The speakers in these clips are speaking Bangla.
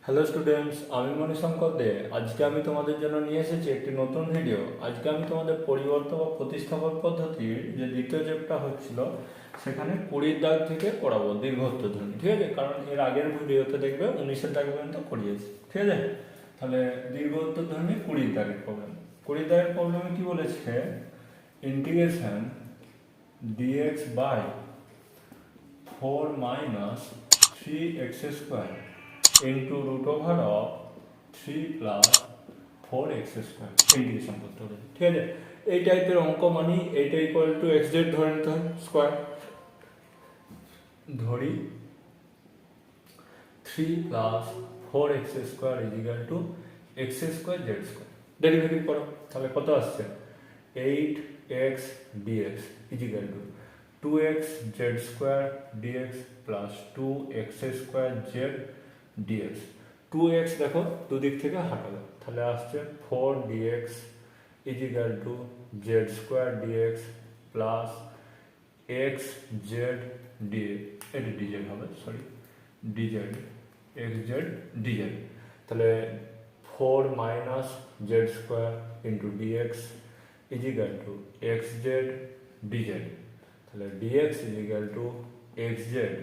হ্যালো স্টুডেন্টস, আমি মণিশঙ্কর দে। আজকে আমি তোমাদের জন্য নিয়ে এসেছি একটি নতুন ভিডিও। আজকে আমি তোমাদের পরিবর্তন বা প্রতিস্থাপন পদ্ধতির যে দ্বিতীয় চ্যাপ্টার হচ্ছিল সেখানে 20 দাগ থেকে পড়াবো দীর্ঘত্ব ধ্বনি, ঠিক আছে? কারণ এর আগের ভিডিওতে দেখবে 19 দাগ পর্যন্ত করিয়েছি, ঠিক আছে? তাহলে দীর্ঘত্ব ধ্বনি 20 দাগের প্রবলেম। 20 দাগের প্রবলেমে কি বলেছে? Integration dx by 4 minus 3x square into root over of 3 plus 4x square integration করতে হবে, ঠিক আছে? এই টাইপের অঙ্ক মানি এইটা ইকুয়াল টু এক্স জেড ধরে নিতে হয়, স্কোয়ার ধরি 3 plus 4x square is equal two x square z square. Derivative করো, তাহলে কত আসছে? 8x dx is equal two 2x z square dx plus 2x square Z dx। 2x দেখো দুদিক থেকে হাঁটাবে, তাহলে আসছে 4 dx is equal to z square dx plus x z dx, এটা dz হবে, sorry dz, x z dz। তাহলে 4 minus z square into dx is equal to x z dz। তাহলে dx is equal to x z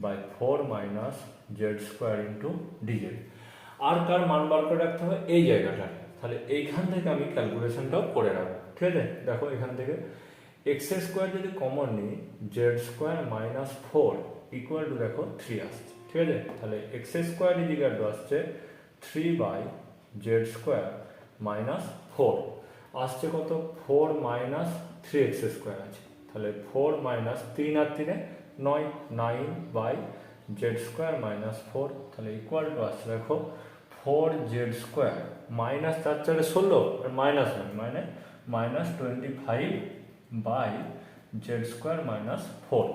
by 4 minus z square into dz. আর কার মান বার করে রাখতে হবে? এই জায়গাটা। তাহলে এইখান থেকে আমি ক্যালকুলেশনটাও করে রাখবো, ঠিক আছে? দেখো এখান থেকে এক্স স্কোয়ার যদি কমন নিই, Z square minus 4 equal to দেখো 3 আসছে, ঠিক আছে? তাহলে x square is equal to আসছে 3 বাই জেড স্কোয়ার মাইনাস 4 আসছে কত? 4 মাইনাস 3x স্কোয়ার আছে, তাহলে 4 মাইনাস 3 আর 3 9, 9 বাই জেড স্কোয়ার মাইনাস 4, তাহলে ইকুয়াল টু আসছে দেখো 4 জেড স্কোয়ার মাইনাস 4 4 16 আর মাইনাস 9 মানে minus 25 by z square minus 4।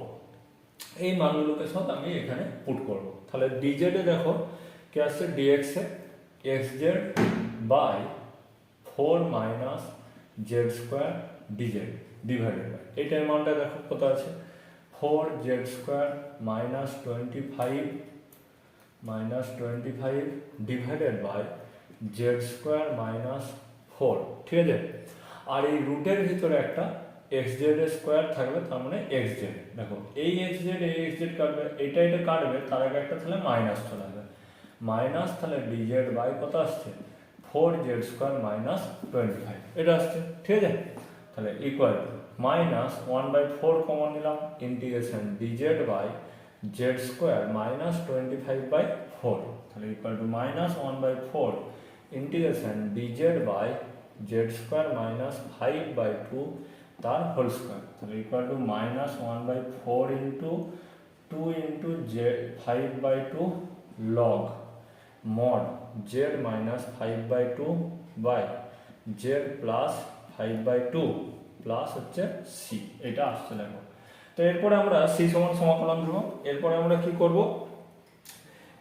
এই মানগুলোকে সব আমি এখানে পুট করব। তাহলে ডিজেডে দেখো কি আসছে? ডিএক্স এ x z by 4 minus z square dz divided by এইটার মানটা দেখো কত আছে? 4 z square minus 25 divided by z square minus 4, ঠিক আছে? আর এই রুটের ভিতরে একটা এক্স জেড স্কোয়ার থাকবে, তার মানে এক্স জেড। দেখো এই এক্স জেড কাটবে, এটা কাটবে, তার আগে একটা তাহলে মাইনাস চলে আসবে, মাইনাস তাহলে ডিজেড বাই কত আসছে? 4 জেড স্কোয়ার মাইনাস 25 এটা আসছে, ঠিক আছে? তাহলে ইকুয়াল টু মাইনাস 1/4 কমন নিলাম, integration d z by z square minus 25/4, তাহলে equal to minus 1/4 integration d z by z square minus 5/2 তার হোল স্কোয়ার, তাহলে equal to minus 1/4 into 2 into z 5/2 log mod z minus 5/2 by z plus 5/2 plus হচ্ছে সি, এটা আসছে দেখো। তো এরপরে আমরা সি সমান সমাকলন ধরবো। এরপরে আমরা কি করব?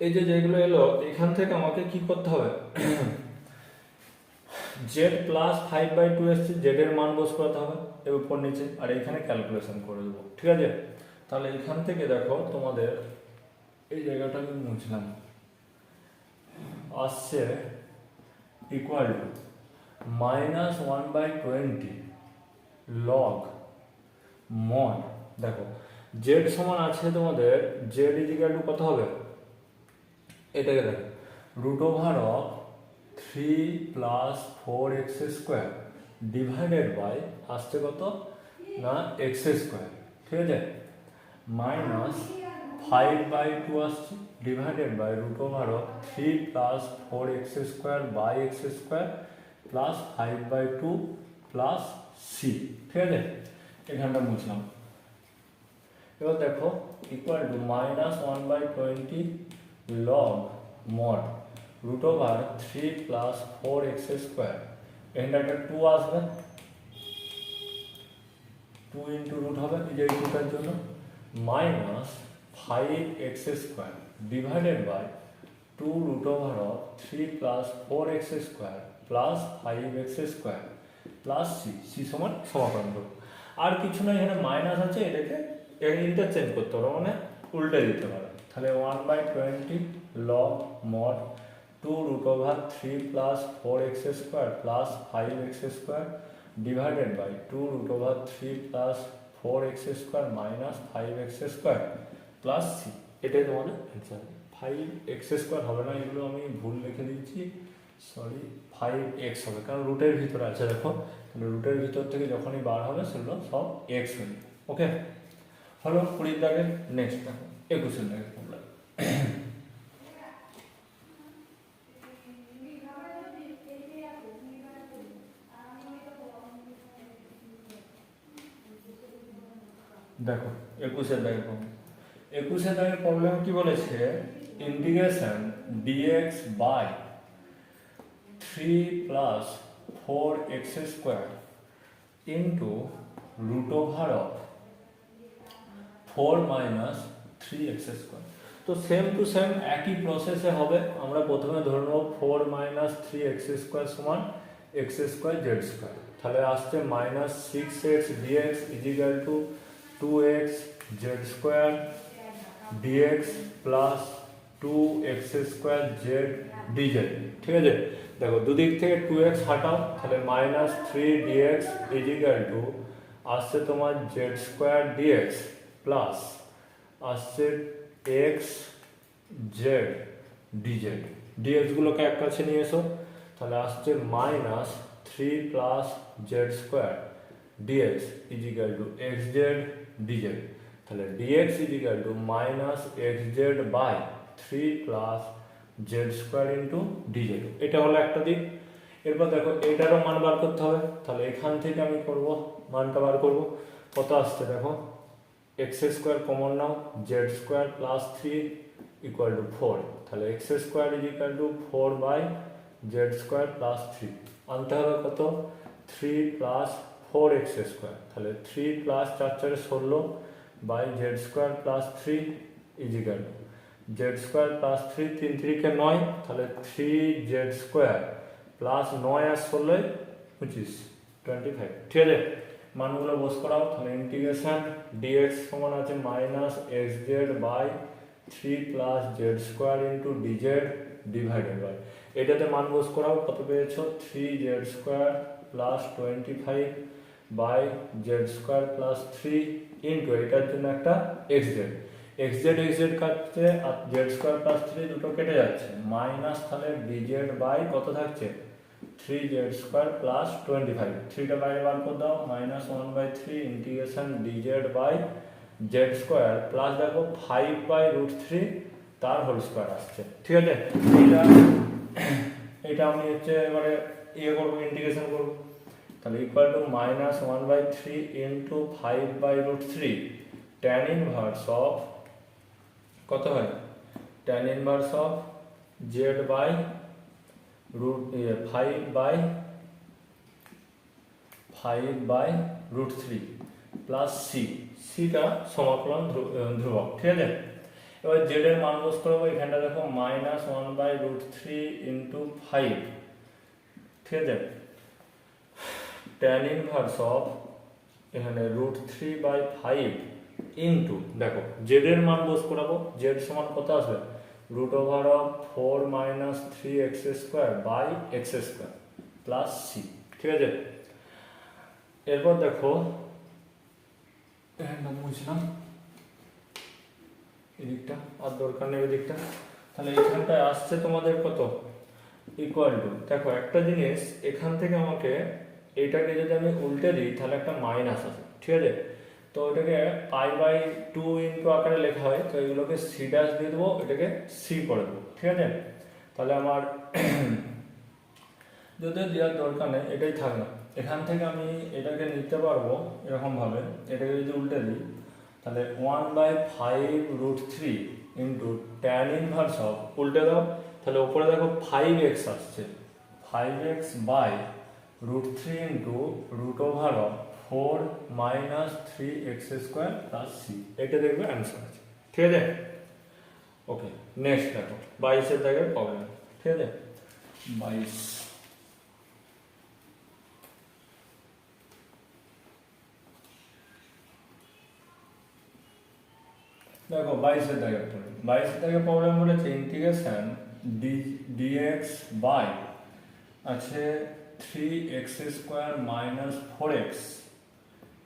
এই যে যেগুলো এলো এখান থেকে আমাকে কি করতে হবে? জেড প্লাস 5/2 এসছে, জেড এর মান বস করতে হবে এর উপর নিচে, আর এখানে ক্যালকুলেশন করে দেবো, ঠিক আছে? তাহলে এখান থেকে দেখো তোমাদের এই জায়গাটা আমি মুছলাম, আসছে equal to minus 1/20 log mod, দেখো জেড সমান আছে তোমাদের, জেড ইজ ইকুয়াল টু কত হবে? এটাকে দেখো root over of 3 plus 4x square divided by আসছে কত না এক্স স্কোয়ার, ঠিক আছে? মাইনাস 5/2 আসছে divided by root over of 3 plus 4x square by x square plus 5/2 plus c, ঠিক আছে? এখানটা বুঝলাম। এবার দেখো equal to minus 1/20 log mod root over 3 plus 4x square, এখানটা একটা 2 আসবে, 2 ইন্টু রুট হবে এই যে এই টুটার জন্য, minus 5x square divided by 2 root over of 3 plus 4x square plus 5x square plus c, c সমান সমাকলন করব। আর কিছু না, এখানে মাইনাস আছে, এটাকে ইন্টারচেঞ্জ করতে পারো, মানে উল্টে দিতে পারো। তাহলে 1/20 log mod 2 root over 3 plus 4x square plus 5x square divided by 2 root over 3 plus 4x square minus 5x square plus c। এটাই তোমাদের অ্যান্সার। 5x স্কোয়ার হবে না, এগুলো আমি ভুল লিখে দিচ্ছি, সরি 5x হবে, কারণ রুটের ভিতরে আছে দেখো, তাহলে রুটের ভিতর থেকে যখনই বার হবে সেগুলো সব x হবে। ওকে, হলো 20 দাগের। নেক্সট দেখো 21 দাগের প্রবলেম। দেখো 21 দাগের প্রবলেম। 21 দাগের প্রবলেম কি বলেছে, integration dx by 3 plus 4x square into root over of 4 minus 3x square. তো সেম টু সেম একই প্রসেসে হবে। আমরা প্রথমে ধরে নেব 4 মাইনাস 3x স্কোয়ার সমান x স্কোয়ার জেড স্কোয়ার, তাহলে আসছে minus 6x dx equal to 2x z square dx plus 2x square z d z. ঠিক আছে, দেখো দুদিক থেকে 2x হাটাও, তাহলে মাইনাস 3 dx ইজিক্যাল টু আসছে তোমার জেড স্কোয়ার dx প্লাস আসছে x জেড ডিজেড। dx গুলোকে এক কাছে নিয়ে এসো, তাহলে আসছে minus 3 plus z square dx equal to x z d z, তাহলে dx equal to minus x z by 3 plus z square into d z. এটা হলো একটা দিক। এরপর দেখো এটারও মান বার করতে হবে, তাহলে এখান থেকে আমি করব মানটা বার করব। কত আসছে দেখো, এক্স স্কোয়ার কমন নাও, z square plus 3 equal to 4, তাহলে x square is equal to 4 by z square plus 3। আনতে হবে কত, 3 প্লাস 4x স্কোয়ার, তাহলে 3 plus 4 4 16 by z square plus 3 is equal to z square plus 3 3 3 কে 9, তাহলে 3 জেড স্কোয়ার প্লাস 9 আর 16 25 25। ঠিক আছে, মানগুলো বস করাও, তাহলে ইন্টিগ্রেশন dx সমান আছে minus x z by 3 plus z square into DZ divided by, এটাতে মান বস করাও, কত পেয়েছো 3 z square plus 25 by z square plus 3 into এটার জন্য একটা এক্স জেড, এক্স জেড কাটছে আর জেড স্কোয়ার প্লাস 3 দুটো কেটে যাচ্ছে, মাইনাস তাহলে ডিজেড বাই কত থাকছে 3 জেড স্কোয়ার প্লাস 25, 3টা বাইরে বার করে দাও, minus 1/3 integration d z by z square plus দেখো 5 বাই রুট 3 তার হোল স্কোয়ার আসছে। ঠিক আছে, এটা আমি হচ্ছে এবারে ইয়ে করবো, ইন্টিগ্রেশন করবো, তাহলে equal to minus 1/3 into 5 by root 3 tan inverse of কত হয়, tan inverse of z by root 5 by root 3 plus সিটা সমাকলন ধ্রুবক। ঠিক আছে, এবার জেড এর মান বস করবো, এখানটা দেখো মাইনাস 1/√3 ইন্টু 5। ঠিক আছে, ট্যান ইনভার্স অফ এখানে √3/5 ইন্টু দেখো জেড এর মান বস করাবো, জেড সমান কত আসবে √4 minus 3x square by x square plus c. ঠিক আছে, এরপর দেখো এখানটা বুঝলাম, এদিকটা আর দরকার নেই এদিকটা, তাহলে এখানটায় আসছে তোমাদের কত ইকুয়াল টু, দেখো একটা জিনিস এখান থেকে আমাকে এটাকে যদি আমি উল্টে দিই তাহলে একটা মাইনাস আসে। ঠিক আছে, তো এটাকে π/2 ইন্টু আকারে লেখা হয়, তো এগুলোকে সি ড্যাশ দিয়ে দেবো, এটাকে সি করে দেবো। ঠিক আছে, তাহলে আমার যদিও দেওয়ার দরকার নেই, এটাই থাক না, এখান থেকে আমি এটাকে নিতে পারবো এরকমভাবে, এটাকে যদি উল্টে দিই তাহলে 1/5√3 ইন্টু ট্যান ইনভার্স অফ, উল্টে দাও তাহলে উপরে দেখো 5x আসছে, 5x by √3 into √4 minus 3x square plus c, এটা দেখবে অ্যান্সার আছে। ঠিক আছে, ওকে নেক্সট দেখো 22 দাগের প্রবলেম। ঠিক আছে, 22 দেখো 22 দাগের প্রবলেম। 22 থেকে প্রবলেম বলেছে ইন্টিগ্রেশন ডিএক্স বাই আছে 3x square minus 4x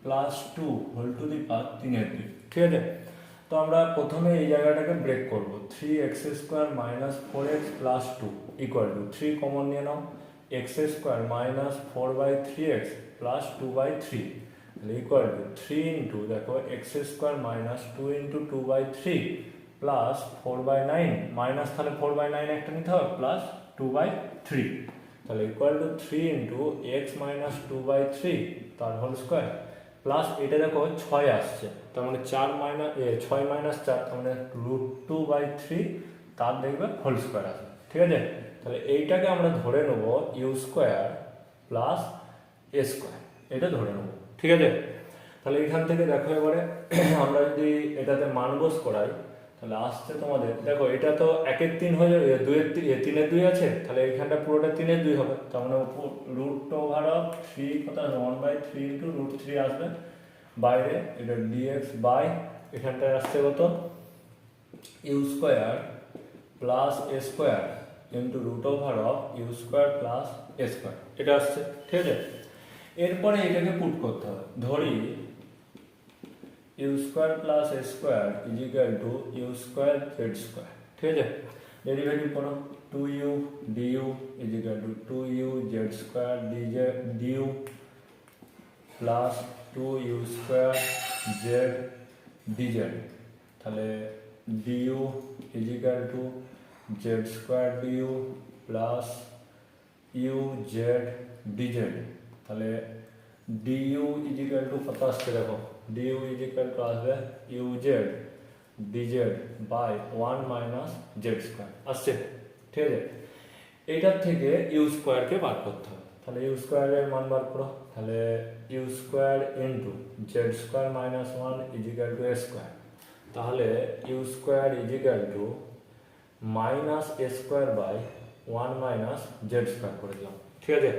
plus 2 whole to the power 3/2। ঠিক আছে, তো আমরা প্রথমে এই জায়গাটাকে ব্রেক করব। 3x square minus 4x plus 2 equal to 3 common নিয়ে নাও, x square minus 4/3x plus 2/3 equal to 3 into দেখো x square minus 2 into 2/3 plus 4/9 minus তাহলে 4/9 একটা নিতে হবে প্লাস 2/3 তাহলে equal two 3 into x minus 2/3 তার হোল স্কোয়ার প্লাস এটা দেখো 6 আসছে, তার মানে 6 মাইনাস 4 তার মানে √2/3 তার দেখবে হোল স্কোয়ার আছে। ঠিক আছে, তাহলে এইটাকে আমরা ধরে নেব u square plus a square, এটা ধরে নেব। ঠিক আছে, তাহলে এখান থেকে দেখো এবারে আমরা যদি এটাতে মান বস করাই তাহলে আসছে তোমাদের দেখো এটা তো 1/3 হয়ে যাবে, 3/2 আছে, তাহলে এইখানটা পুরোটা 3/2 হবে, তার মানে √3 কত আসবে 1/3 ইন্টু √3 আসবে বাইরে, এটা ডিএক্স বাই এখানটায় আসছে কত u square plus a square into u square plus a square, এটা আসছে। ঠিক আছে, এরপরে এটাকে পুট করতে হবে, ধরি u square plus a square is equal to u square z square. ঠিক আছে, ডেরিভেটিভ করো 2u du is equal to 2u z square du plus 2u square z dz, তাহলে du is equal to z square du plus u z dz, তাহলে du ইজ ইকুয়াল টু কত আসছে দেখো du ইজ ইকুয়াল টু আসবে u z dz by 1 minus z square আসছে। ঠিক আছে, এইটার থেকে ইউ স্কোয়ারকে বার করতে হবে, তাহলে ইউ স্কোয়ারের মান বার করো, তাহলে u square into z square minus 1 is equal to a square, তাহলে u square is equal to minus a square by 1 minus z square করে দিলাম। ঠিক আছে,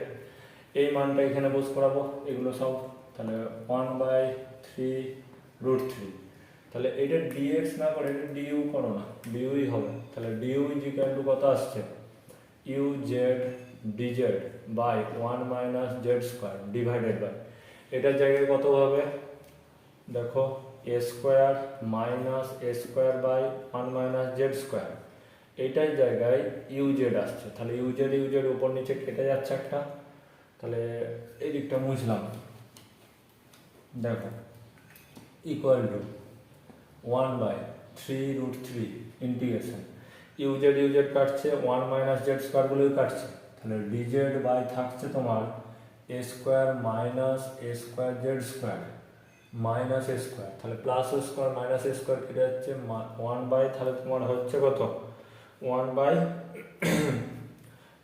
এই মানটা এখানে বস করাবো এগুলো সব, তাহলে 1/3√3, তাহলে এটা ডিএক্স না করে এটা ডিউ করো না, ডিউই হবে, তাহলে ডিউ ইজ ইকুয়াল টু কত আসছে u z dz by 1 minus z square divided by এটার জায়গায় কত হবে দেখো a square minus a square by 1 minus z square, এইটার জায়গায় ইউ জেড আসছে, তাহলে ইউ জেড উপর নিচে কেটে যাচ্ছে একটা, তাহলে এই দিকটা মুছলাম, দেখো equal to 1/3√3 integration u z কাটছে 1 মাইনাস জেড স্কোয়ারগুলোই কাটছে, তাহলে ডিজেড বাই থাকছে তোমার এ square minus a square z square minus a square, তাহলে plus a square minus a square কেটে যাচ্ছে 1 তাহলে তোমার হচ্ছে কত 1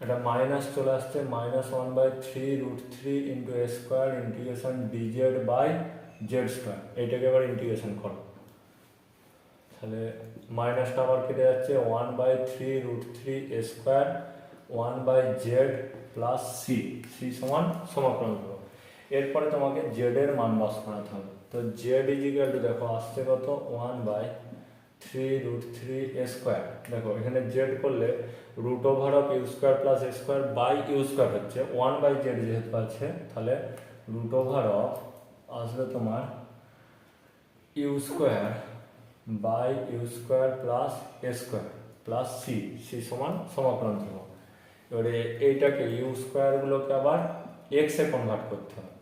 এটা মাইনাস চলে আসছে -1/3√3 into a square integration d z by z square, এইটাকে আবার ইন্টিগ্রেশন করো, তাহলে মাইনাসটা আবার কেটে যাচ্ছে 1/3√3 এ স্কোয়ার 1/z প্লাস সি সমান সমাকলন করো, এরপরে তোমাকে জেড এর মান বাস করাতে হবে, তো জেড ইজ ইকুয়াল টু দেখো আসছে কত 1/3√3 এ স্কোয়ার, দেখো এখানে জেড করলে u square plus a square by u square হচ্ছে 1/z যেহেতু আছে, তাহলে আসবে তোমার u square by u square plus a square plus c সমান সমাকলন করব, এবারে এইটাকে ইউ স্কোয়ারগুলোকে আবার এক্সে কনভার্ট করতে হবে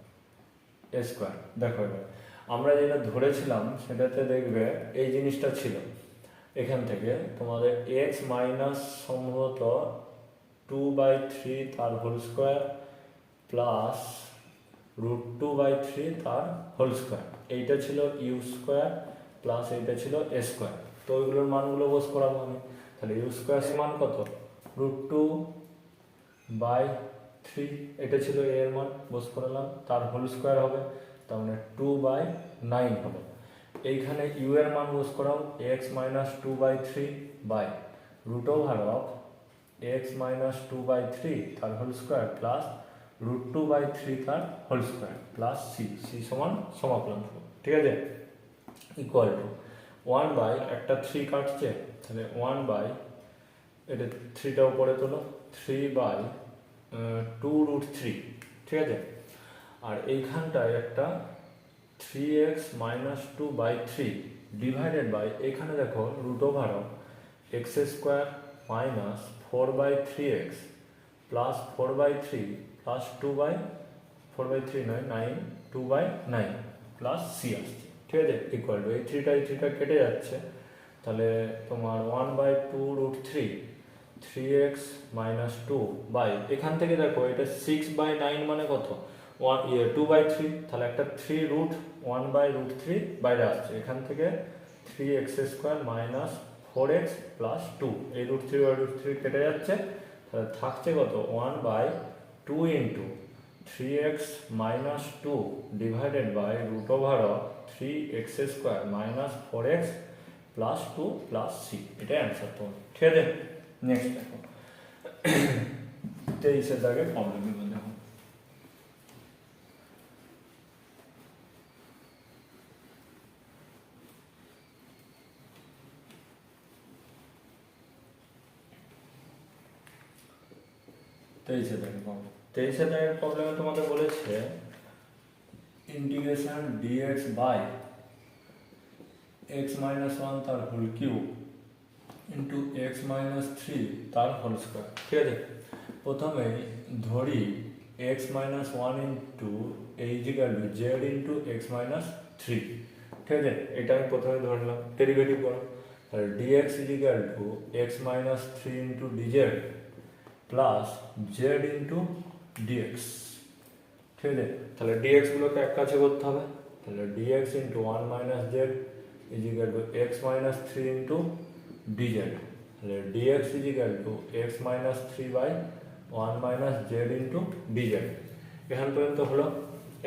এ স্কোয়ার, দেখো এবার আমরা যেটা ধরেছিলাম সেটাতে দেখবে এই জিনিসটা ছিল, এখান থেকে তোমাদের এক্স মাইনাস সম্ভবত 2/3 তার হোল স্কোয়ার প্লাস √2/3 তার হোল স্কোয়ার, এইটা ছিল ইউ স্কোয়ার প্লাস এইটা ছিল এ স্কোয়ার, তো ওইগুলোর মানগুলো বস করাবো আমি, তাহলে ইউ স্কোয়ার সমান কত √2/3, এটা ছিল এর মান বস করালাম, তার হোল স্কোয়ার হবে, তার মানে 2/9 হবে, এইখানে ইউ এর মান বস করাও x minus 2/3 by x minus 2/3 তার হোল স্কোয়ার প্লাস √2/3 তার হোল স্কোয়ার প্লাস সি সমান সমাকলন। ঠিক আছে, ইকুয়াল টু 1 বাই একটা 3 কাটছে তাহলে 1 বাই এটা 3টা উপরে তোলো 3/2√3, ঠিক আছে। আর এইখানটায় একটা 3x - 2/3 ডিভাইডেড বাই এখানে দেখো √x² - 4/3x প্লাস 4/3 প্লাস 4/3 নয় 9 2/9 প্লাস c আসছে, ঠিক আছে, ইকুয়াল টু এই 3টা কেটে যাচ্ছে, তাহলে তোমার 1/2√3 3x - 2 বাই এখান থেকে দেখো এটা 6/9 মানে কত 2/3, তাহলে একটা 3√1/√3 বাইরে আসছে, এখান থেকে 3x² - 4x প্লাস 2 এই √3/√3 কেটে যাচ্ছে, তাহলে থাকছে কত 1/2 into 3x - 2 divided by √3x² - 4x plus 2 plus c, এটাই অ্যান্সার তোমার, ঠিক আছে। নেক্সট দেখো 23 দাগে প্রবলেম দেখো 23 দাগের প্রবলেমে তোমাদের বলেছে ইন্টিগ্রেশন dx বাই x - 1 তার হোল কিউব ইন্টু x - 3 তার হোল স্কোয়ার, ঠিক আছে। প্রথমে ধরি x - 1 into z into x - 3, ঠিক আছে, এটা আমি প্রথমে ধরলাম, ডেরিভেটিভ করো, তাহলে dx x - 3 into dz plus z into dx, ঠিক আছে। তাহলে dx গুলোকে এক কাছে করতে হবে, তাহলে dx into 1 - z x - 3 into dz, তাহলে dx x - 3 by 1 - z into dz, এখান পর্যন্ত হলো।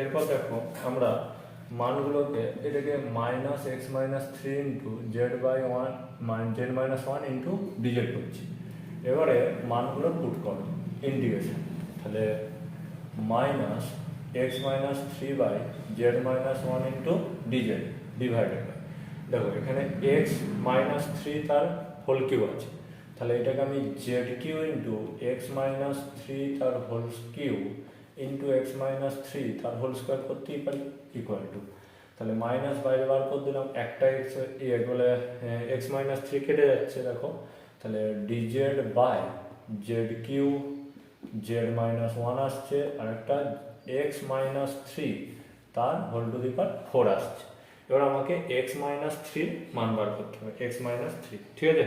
এরপর দেখো আমরা মানগুলোকে এটাকে -x - 3 into z by 1 z - 1 into dz করছি, এবারে মানগুলো পুট করো ইন্টিগ্রেশন, তাহলে -x - 3 by z - 1 into dz divided by, দেখো এখানে x - 3 তার হোল কিউব আছে, তাহলে এটাকে আমি z³ ইন্টু x - 3 তার হোল কিউব ইন্টু x - 3 তার হোল স্কোয়ার করতেই পারি, ইকুয়াল টু, তাহলে মাইনাস বাইরে বার করে দিলাম, একটা x বলে x - 3 কেটে যাচ্ছে দেখো, তাহলে dz বাই z³ z - 1 আসছে, আর একটা x - 3 তার হোল টু দি পাওয়ার 4 আসছে। এবার আমাকে x - 3 মান বার করতে হবে, x - 3, ঠিক আছে।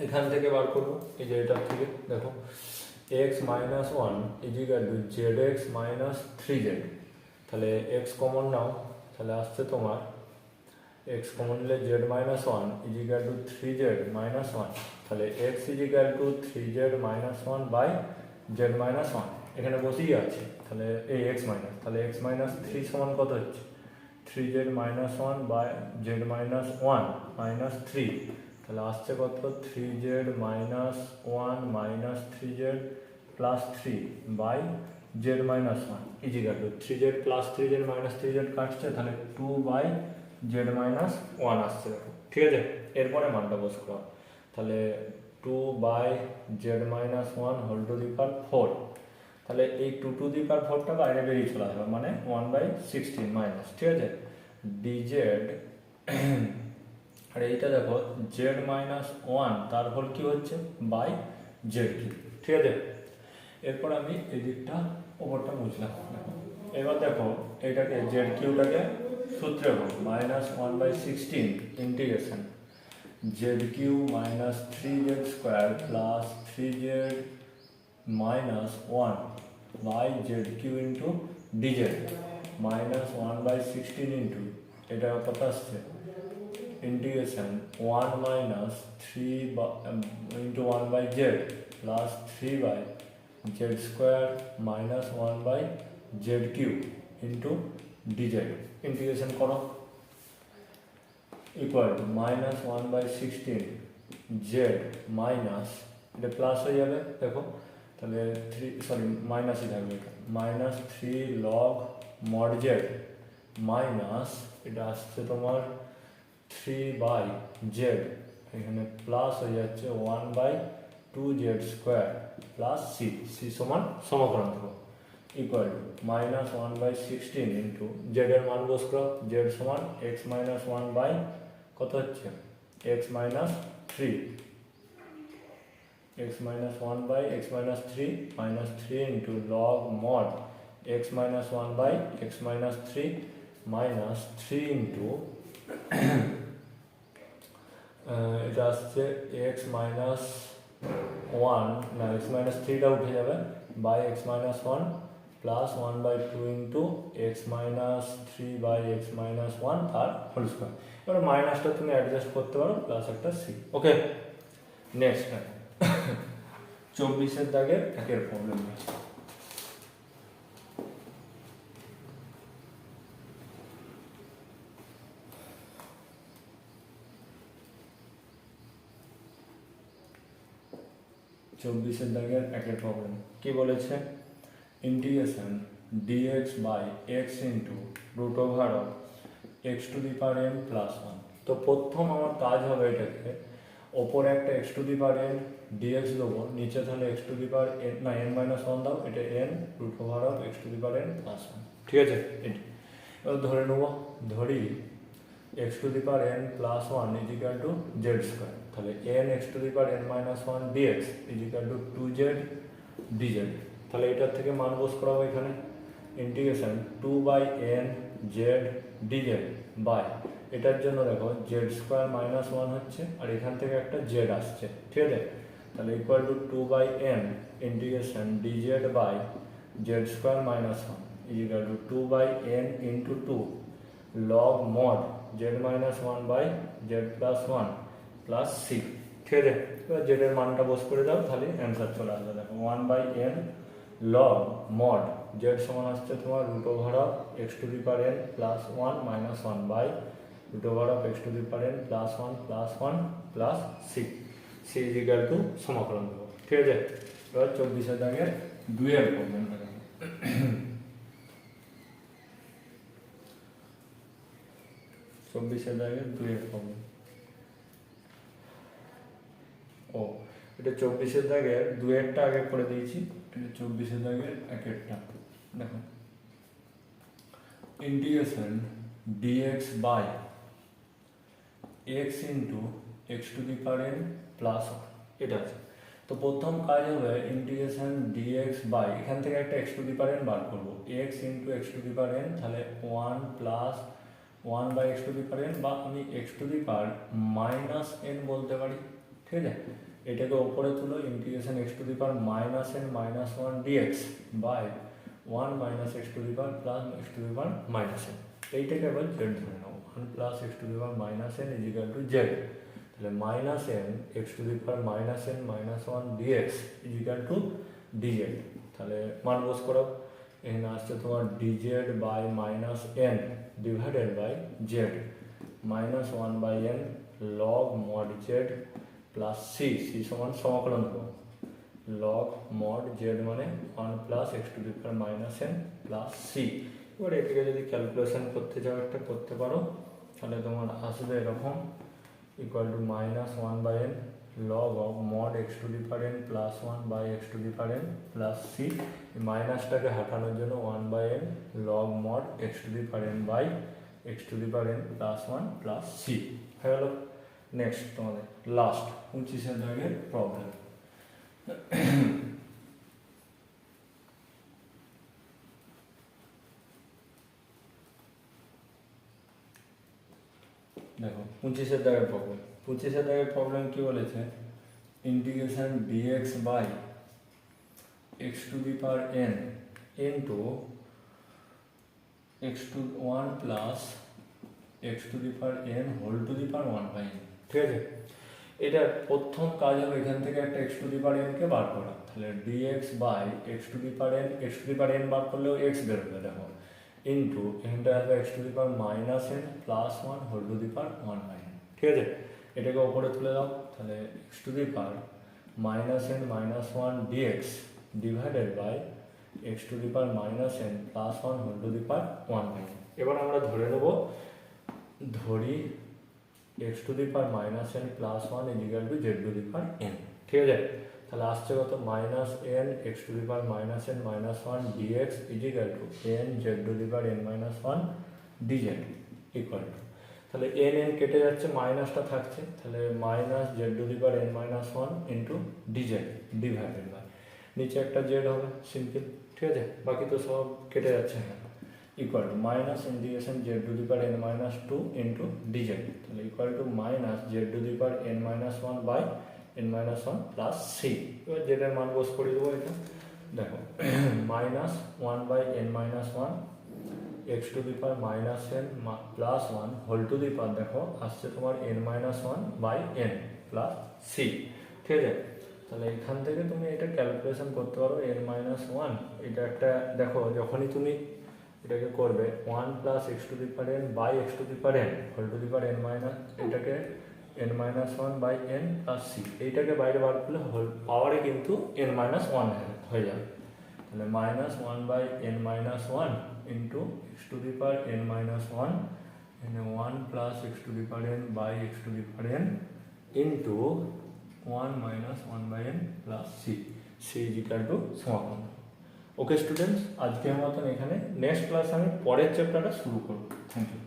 এখান থেকে বার করবো, এই যে এটা থেকে দেখো x - 1 zx - 3z, তাহলে x কমন নাও, তাহলে আসছে তোমার x কমন নিলে z - 1 3z - 1, তাহলে x 3z - 1 বাই z - 1 এখানে বসেই আছে, তাহলে এই x মাইনাস, তাহলে x - 3 সমান কত হচ্ছে 3z - 1 বাই z - 1 মাইনাস 3, তাহলে আসছে কত 3z - 1 minus 3z plus 3 by z - 1 3z plus 3z minus 3z কাটছে, তাহলে 2 বাই z - 1 আসছে দেখো, ঠিক আছে। এরপরে মানটা বস করা, তাহলে 2 by z - 1 whole to the power 4, তাহলে এই 2 টু দি পাওয়ার 4টা বাইরে বেরিয়ে চলে আসবে, মানে 1/16 মাইনাস, ঠিক আছে, dz আর এইটা দেখো z - 1 তার হোল কি হচ্ছে বাই z³, ঠিক আছে। এরপর আমি এই দিকটা ওপরটা বুঝলাম, এবার দেখো এটাকে z³টাকে সূত্রে -1/16 integration z³ - 3z² plus 3z - 1 by z³ into dz -1/16 into এটা কত আসছে integration 1 - 3 into 1 by z plus 3 by z² -1 by z³ into dz, integration করো, ইকুয়াল টু -1/16 z মাইনাস এটা প্লাস হয়ে যাবে দেখো, তাহলে মাইনাসই থাকবে, -3 log mod z মাইনাস এটা আসছে তোমার 3 বাই z এখানে প্লাস হয়ে যাচ্ছে 1/2z² প্লাস সি, সি সমান সমকলন করো ইকুয়াল টু -1/16 ইন্টু জেড এর মান বস করো, জেড সমান x - 1 বাই কত হচ্ছে x - 3, x - 1 by x - 3 -3 into log mod x - 1 by x - 3 -3 into এটা আসছে x - 1 না x - 3টা উঠে যাবে by x - 1 plus 1/2 into x - 3 by x - 1 তার হোল স্কোয়ার। এবার মাইনাসটা তুমি অ্যাডজাস্ট করতে পারো প্লাস একটা সি। ওকে, নেক্সট 24 দাগের একের প্রবলেম আছে। চব্বিশের দাগের একের প্রবলেম কি বলেছে, integration dx by x into root over of x to the power n plus 1। তো প্রথম আমার কাজ হবে এটাকে ওপরে একটা x to the power n dx দেবো, নিচে তাহলে x to the power n না n মাইনাস 1 দাও, এটা n root over of x to the power n plus 1। ঠিক আছে, এটি এবার ধরে নেবো, ধরি x to the power n plus 1 is equal to z square, তাহলে n x to the power n minus 1 dx is equal to 2z dz। তাহলে এটার থেকে মান বস করাবো এখানে integration 2/n z dz by এটার জন্য দেখো জেড স্কোয়ার মাইনাস 1 হচ্ছে আর এখান থেকে একটা জেড আসছে, ঠিক আছে, তাহলে equal to 2/n integration dz by z square minus 1 is equal to 2/n into 2 log mod z minus 1 by z plus 1 plus c. ঠিক আছে, এবার জেড এর মানটা বস করে দাও, তাহলে অ্যান্সার চলে আসবে। দেখো 1/n লগ মড জেড সমান আসছে তোমার root over of x to the power n plus 1 minus 1 by root over of x to the power n plus 1 plus 1 plus c, c is equal to সমাকলন দেবো। ঠিক আছে, এবার 24 দাগের 2 এর প্রবলেম দেখো। 24 দাগের 2 এর প্রবলেম। ও এটা 24 দাগের 2 এরটা আগে করে দিয়েছি, এটা 24 দাগের 1এরটা দেখো, integration dx by x into x to the power n plus 1 এটা আছে। তো প্রথম কাজ হবে ইন্টিগ্রেশন dx বাই এখান থেকে একটা x to the power n বার করবো, x into x to the power n, তাহলে 1 plus 1 by x to the power n বা আমি x to the power minus n বলতে পারি। ঠিক আছে, এটাকে ওপরে তুলো integration x to the power minus n minus 1 dx by 1 minus x to the power plus x to the power minus n, এইটাকে এবার z ধরে নেবো, 1 plus x to the power minus n is equal to z। তাহলে minus n x to the power minus n minus 1 dx is equal to dz। তাহলে মান বস করো, এখানে আসছে তোমার dz by minus n divided by z minus 1 by n log mod z plus c, c সমান সমাকলন করো লগ মড জেড মানে 1 plus x to the power minus n plus c. এবার এটাকে যদি ক্যালকুলেশন করতে চাও একটা করতে পারো, তাহলে তোমার আসবে এরকম equal to minus 1 by n log of mod x to the power n plus 1 by x to the power n plus c, মাইনাসটাকে হটানোর জন্য 1 by n log mod x to the power n by x to the power n plus 1 plus c হয়ে গেল। নেক্সট তোমাদের লাস্ট 25 দাগের প্রবলেম। দেখো 25 দাগের প্রবলেম, 25 দাগের প্রবলেম কি বলেছে, integration dx by x to the power n into x to 1 plus x to the power n whole to the power 1 by n। ঠিক আছে, এটা প্রথম কাজ হবে এখান থেকে একটা x to the power n কে বার করা, তাহলে dx by x to the power n, x to the power n বার করলেও x বেরোবে দেখো, ইন্টু এখানটা আসবে x to the power minus n plus 1 whole to the power 1 by n। ঠিক আছে, এটাকে ওপরে তুলে দাও, তাহলে x to the power minus n minus 1 dx divided by x to the power minus n plus 1 whole to the power 1 by n। এবার আমরা ধরে নেব, ধরি x to the power minus n plus one is equal to z to the power n. ঠিক আছে, তাহলে আসছে কত minus n x to the power minus n minus one dx is equal to n z to the power n minus one dz equal to, তাহলে এন এন কেটে যাচ্ছে, মাইনাসটা থাকছে, তাহলে minus z to the power n minus one into DZ divided by নিচে একটা জেড হবে সিম্পল। ঠিক আছে, বাকি তো সব কেটে যাচ্ছে না, equal to minus integration z to the power n minus two into dz, তাহলে equal to minus z to the power n minus one by n minus one plus c. এবার জেডের মান বস করে দেবো, এটা দেখো minus one by n minus one x to the power minus n plus one whole to the power দেখো আসছে তোমার n minus one by n plus c. ঠিক আছে, তাহলে এখান থেকে তুমি এটা ক্যালকুলেশন করতে পারো এন মাইনাস ওয়ান, এটা একটা দেখো যখনই তুমি এটাকে করবে one plus x to the power n by x to the power n whole to the power n minus এটাকে n minus one by n plus c, এইটাকে বাইরে বার করলে হোল পাওয়ারে কিন্তু এন মাইনাস ওয়ান হয়ে যাবে, তাহলে minus one by n minus one into x to the power n minus one এখানে one plus x to the power n by x to the power n into one minus one by n plus c, c is equal to সমাধান। ওকে স্টুডেন্টস, আজকের মতন এখানে, নেক্সট ক্লাসে আমি পরের চ্যাপ্টারটা শুরু করব। Thank you.